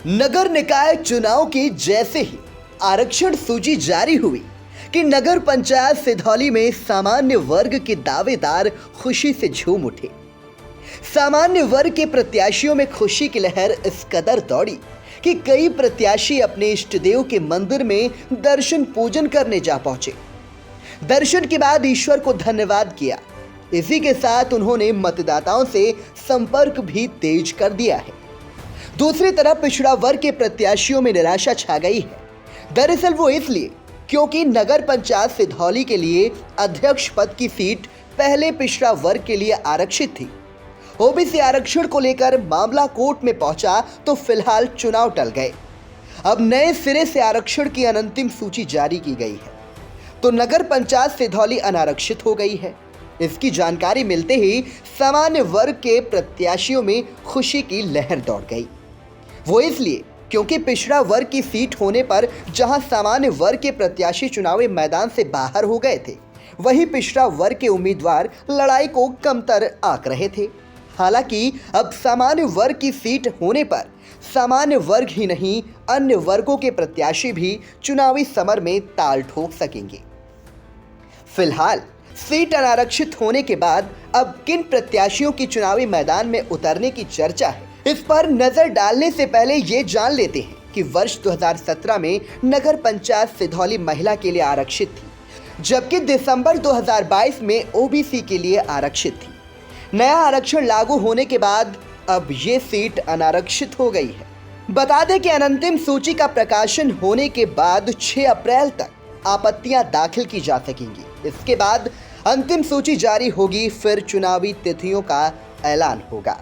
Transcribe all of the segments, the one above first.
नगर निकाय चुनाव की जैसे ही आरक्षण सूची जारी हुई कि नगर पंचायत सिधौली में सामान्य वर्ग के दावेदार खुशी से झूम उठे। सामान्य वर्ग के प्रत्याशियों में खुशी की लहर इस कदर दौड़ी कि कई प्रत्याशी अपने इष्ट देव के मंदिर में दर्शन पूजन करने जा पहुंचे। दर्शन के बाद ईश्वर को धन्यवाद किया। इसी के साथ उन्होंने मतदाताओं से संपर्क भी तेज कर दिया है। दूसरी तरफ पिछड़ा वर्ग के प्रत्याशियों में निराशा छा गई है। दरअसल वो इसलिए क्योंकि नगर पंचायत सिधौली के लिए अध्यक्ष पद की सीट पहले पिछड़ा वर्ग के लिए आरक्षित थी। ओबीसी आरक्षण को लेकर मामला कोर्ट में पहुंचा तो फिलहाल चुनाव टल गए। अब नए सिरे से आरक्षण की अंतिम सूची जारी की गई है तो नगर पंचायत सिधौली अनारक्षित हो गई है। इसकी जानकारी मिलते ही सामान्य वर्ग के प्रत्याशियों में खुशी की लहर दौड़ गई। वो इसलिए क्योंकि पिछड़ा वर्ग की सीट होने पर जहां सामान्य वर्ग के प्रत्याशी चुनावी मैदान से बाहर हो गए थे, वहीं पिछड़ा वर्ग के उम्मीदवार लड़ाई को कमतर आंक रहे थे। हालांकि अब सामान्य वर्ग की सीट होने पर सामान्य वर्ग ही नहीं, अन्य वर्गों के प्रत्याशी भी चुनावी समर में ताल ठोक सकेंगे। फिलहाल सीट अनारक्षित होने के बाद अब किन प्रत्याशियों की चुनावी मैदान में उतरने की चर्चा है, इस पर नजर डालने से पहले ये जान लेते हैं कि वर्ष 2017 में नगर पंचायत सिधौली महिला के लिए आरक्षित थी, जबकि दिसंबर 2022 में ओबीसी के लिए आरक्षित थी। नया आरक्षण लागू होने के बाद अब ये सीट अनारक्षित हो गई है। बता दें कि अंतिम सूची का प्रकाशन होने के बाद 6 अप्रैल तक आपत्तियां दाखिल की जा सकेंगी। इसके बाद अंतिम सूची जारी होगी, फिर चुनावी तिथियों का ऐलान होगा।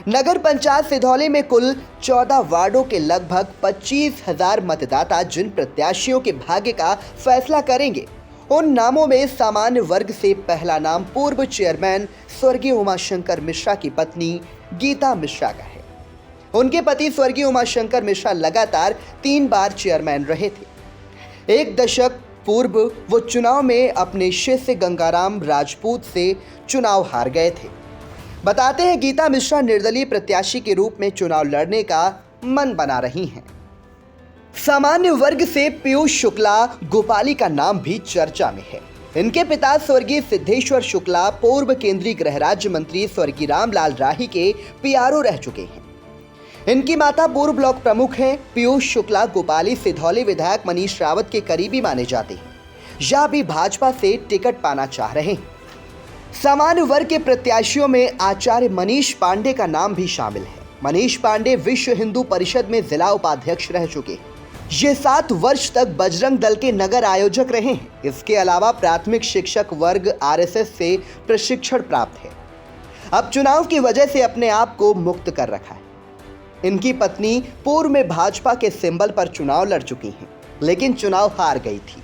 नगर पंचायत सिधौली में कुल 14 वार्डों के लगभग 25,000 मतदाता जिन प्रत्याशियों के भाग्य का फैसला करेंगे, उन नामों में सामान्य वर्ग से पहला नाम पूर्व चेयरमैन स्वर्गीय उमाशंकर मिश्रा की पत्नी गीता मिश्रा का है। उनके पति स्वर्गीय उमाशंकर मिश्रा लगातार 3 बार चेयरमैन रहे थे। 1 दशक पूर्व वो चुनाव में अपने शिष्य गंगाराम राजपूत से चुनाव हार गए थे। बताते हैं गीता मिश्रा निर्दलीय प्रत्याशी के रूप में चुनाव लड़ने का मन बना रही हैं। सामान्य वर्ग से पीयूष शुक्ला गोपाली का नाम भी चर्चा में है। इनके पिता स्वर्गीय सिद्धेश्वर शुक्ला पूर्व केंद्रीय गृह राज्य मंत्री स्वर्गीय रामलाल राही के पीआरओ रह चुके हैं। इनकी माता पूर्व ब्लॉक प्रमुख हैं। पीयूष शुक्ला गोपाली सिधौली विधायक मनीष रावत के करीबी माने जाते हैं, या भी भाजपा से टिकट पाना चाह रहे हैं। सामान्य वर्ग के प्रत्याशियों में आचार्य मनीष पांडे का नाम भी शामिल है। मनीष पांडे विश्व हिंदू परिषद में जिला उपाध्यक्ष रह चुके हैं। ये 7 वर्ष तक बजरंग दल के नगर आयोजक रहे हैं। इसके अलावा प्राथमिक शिक्षक वर्ग आरएसएस से प्रशिक्षण प्राप्त है। अब चुनाव की वजह से अपने आप को मुक्त कर रखा है। इनकी पत्नी पूर्व में भाजपा के सिंबल पर चुनाव लड़ चुकी हैं, लेकिन चुनाव हार गई थी।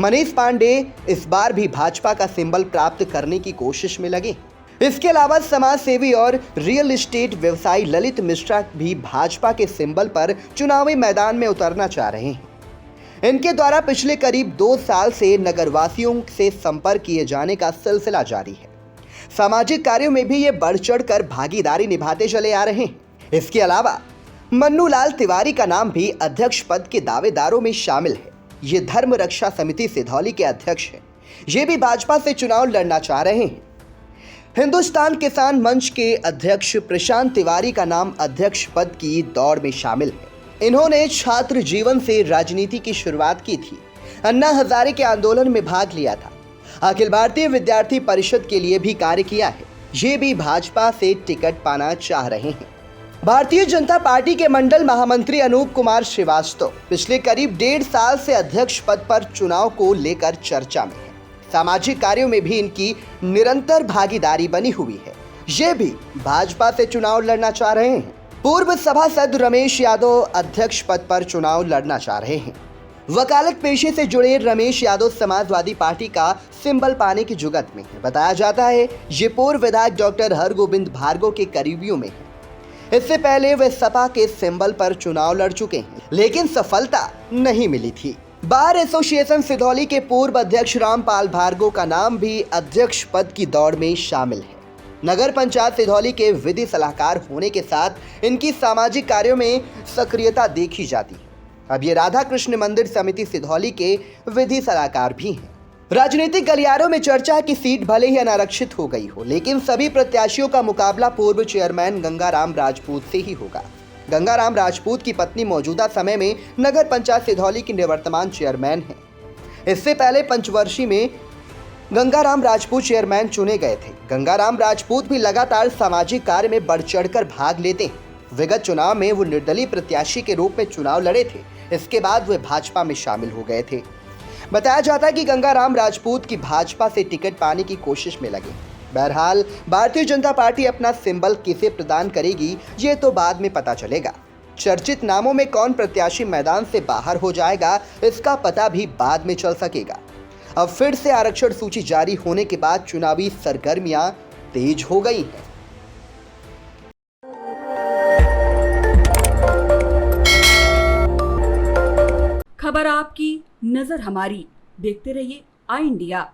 मनीष पांडे इस बार भी भाजपा का सिंबल प्राप्त करने की कोशिश में लगे। इसके अलावा समाज सेवी और रियल एस्टेट व्यवसायी ललित मिश्रा भी भाजपा के सिंबल पर चुनावी मैदान में उतरना चाह रहे हैं। इनके द्वारा पिछले करीब 2 साल से नगरवासियों से संपर्क किए जाने का सिलसिला जारी है। सामाजिक कार्यों में भी ये बढ़ चढ़कर भागीदारी निभाते चले आ रहे हैं। इसके अलावा मन्नू लाल तिवारी का नाम भी अध्यक्ष पद के दावेदारों में शामिल है। ये धर्म रक्षा समिति सिधौली के अध्यक्ष हैं। ये भी भाजपा से चुनाव लड़ना चाह रहे हैं। हिंदुस्तान किसान मंच के अध्यक्ष प्रशांत तिवारी का नाम अध्यक्ष पद की दौड़ में शामिल है। इन्होंने छात्र जीवन से राजनीति की शुरुआत की थी। अन्ना हजारे के आंदोलन में भाग लिया था। अखिल भारतीय विद्यार्थी परिषद के लिए भी कार्य किया है। ये भी भाजपा से टिकट पाना चाह रहे हैं। भारतीय जनता पार्टी के मंडल महामंत्री अनूप कुमार श्रीवास्तव पिछले करीब 1.5 साल से अध्यक्ष पद पर चुनाव को लेकर चर्चा में है। सामाजिक कार्यों में भी इनकी निरंतर भागीदारी बनी हुई है। ये भी भाजपा से चुनाव लड़ना चाह रहे हैं। पूर्व सभासद रमेश यादव अध्यक्ष पद पर चुनाव लड़ना चाह रहे हैं। वकालत पेशे से जुड़े रमेश यादव समाजवादी पार्टी का सिंबल पाने की जुगत में है। बताया जाता है ये पूर्व विधायक डॉक्टर हरगोविंद भार्गव के करीबियों में है। इससे पहले वे सपा के सिंबल पर चुनाव लड़ चुके हैं, लेकिन सफलता नहीं मिली थी। बार एसोसिएशन सिधौली के पूर्व अध्यक्ष रामपाल भार्गव का नाम भी अध्यक्ष पद की दौड़ में शामिल है। नगर पंचायत सिधौली के विधि सलाहकार होने के साथ इनकी सामाजिक कार्यों में सक्रियता देखी जाती है। अब ये राधा कृष्ण मंदिर समिति सिधौली के विधि सलाहकार भी हैं। राजनीतिक गलियारों में चर्चा है कि सीट भले ही अनारक्षित हो गई हो, लेकिन सभी प्रत्याशियों का मुकाबला पूर्व चेयरमैन गंगाराम राजपूत से ही होगा। गंगाराम राजपूत की पत्नी मौजूदा समय में नगर पंचायत सिधौली की निवर्तमान चेयरमैन है। इससे पहले पंचवर्षीय में गंगाराम राजपूत चेयरमैन चुने गए थे। गंगाराम राजपूत भी लगातार सामाजिक कार्य में बढ़ चढ़कर भाग लेते हैं। विगत चुनाव में वो निर्दलीय प्रत्याशी के रूप में चुनाव लड़े थे। इसके बाद वे भाजपा में शामिल हो गए थे। बताया जाता है कि गंगाराम राजपूत की भाजपा से टिकट पाने की कोशिश में लगे। बहरहाल भारतीय जनता पार्टी अपना सिंबल किसे प्रदान करेगी, ये तो बाद में पता चलेगा। चर्चित नामों में कौन प्रत्याशी मैदान से बाहर हो जाएगा, इसका पता भी बाद में चल सकेगा। अब फिर से आरक्षण सूची जारी होने के बाद चुनावी सरगर्मियां तेज हो गई हैं। खबर आपकी, नजर हमारी। देखते रहिए आई इंडिया।